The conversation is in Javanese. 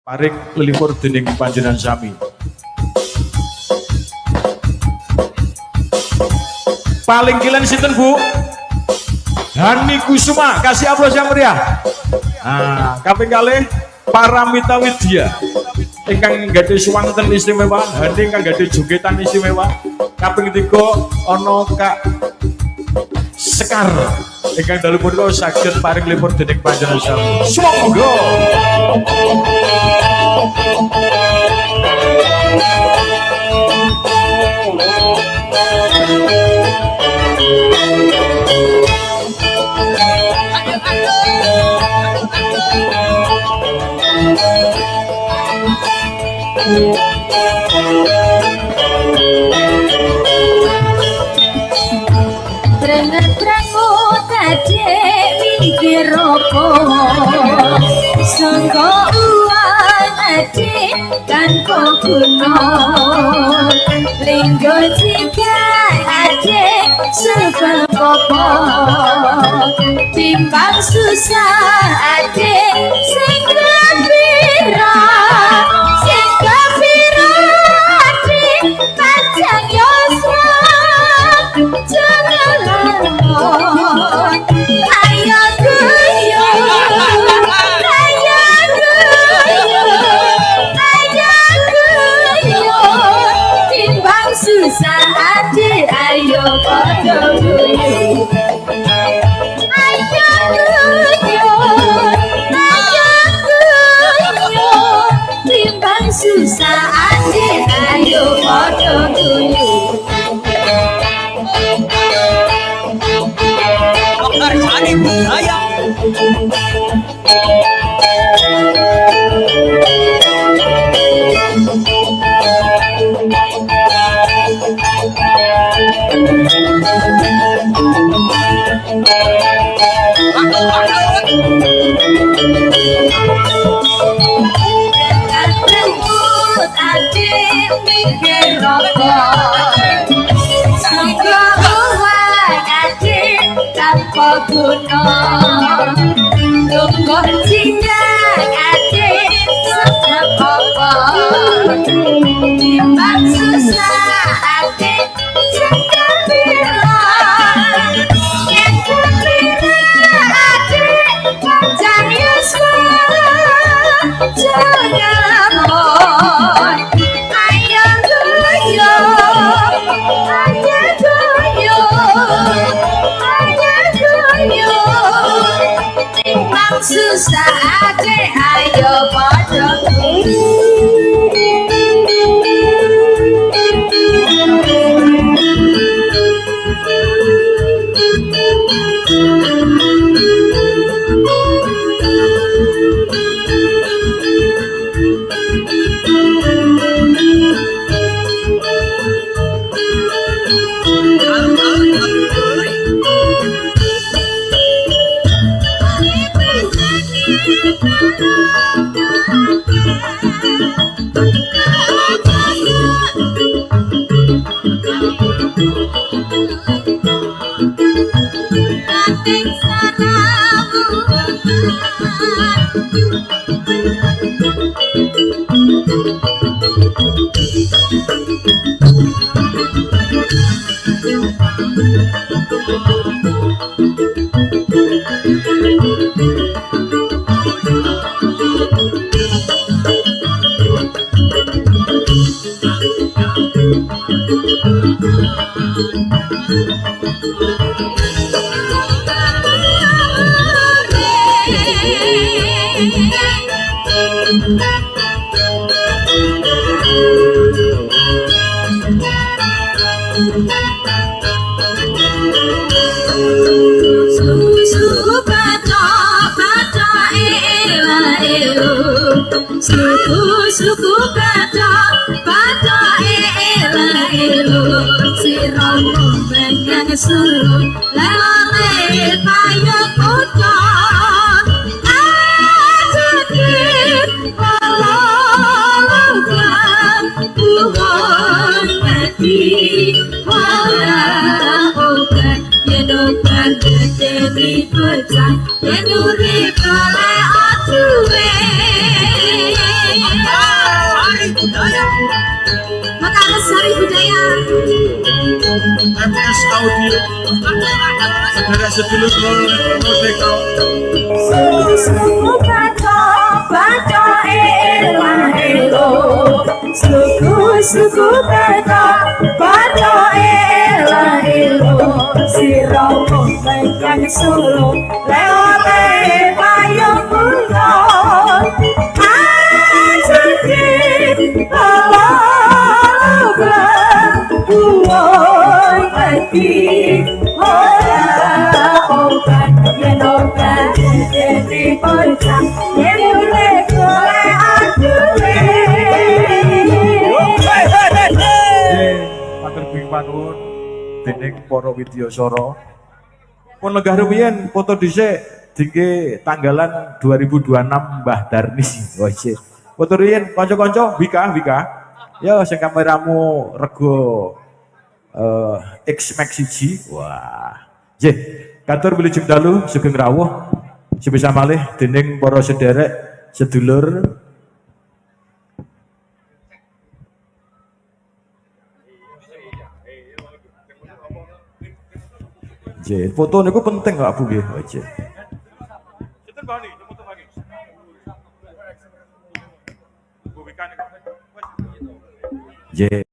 paring lelipur dening panjenengan sami. Paling kilen sinten Bu? Hani Kusuma, kasih aplaus yang meriah. Nah, kaping kalih Paramita Widya ingkang gadhe swanten istimewa, Hani ingkang gadhe jogetan istimewa. Kaping 3 ana Kak Sekar ingkang dalu punika saged paring lipur dening panjenengan sami. Sumangga. Prangut adek mikir opo sangka uang adek kan kok guna linggo jika adek sebab opo timbang susah adek sing gembira adek panjang yosra jangan ayo guyo timbang susah adik ayo padha guyo timbang susah adik ayo padha guyo Cari budaya. Guna tunggu cinta adik sesepopo timbang susah adik sekepira yang kepira adik panjang yuswa jangan boy ayo guyo timbang susah adik ayo padha suku kata elo siramo menyang surut lele payo kota adikit walaukan Tuhan mati walaukan yedokan demi pecah yenuri kale atuwe MS Audio saudara sedulur Merdeka Suku baca baca elo suku baca baca elo siramu menyang solo lewat payung kulon ajati lalaga buai mati ora obat yen obat jadi bocah yen oleh kowe aduwe matur panuwun dening para widyasara pun lenggah rumiyin foto dhisik dingge tanggalan 2026 Mbah Darnis. Oh iya. Foto riyen kanca-kanca Wika ya sing kameramu rego X Max 1. Wah. Nggih, katur wilujeng dalu sugeng rawuh sebisa malih dening para sederek sedulur J, foto niku penting kok Bu nggih. Oh, J. Sinten bani, foto bani. Bu Wika niku. J.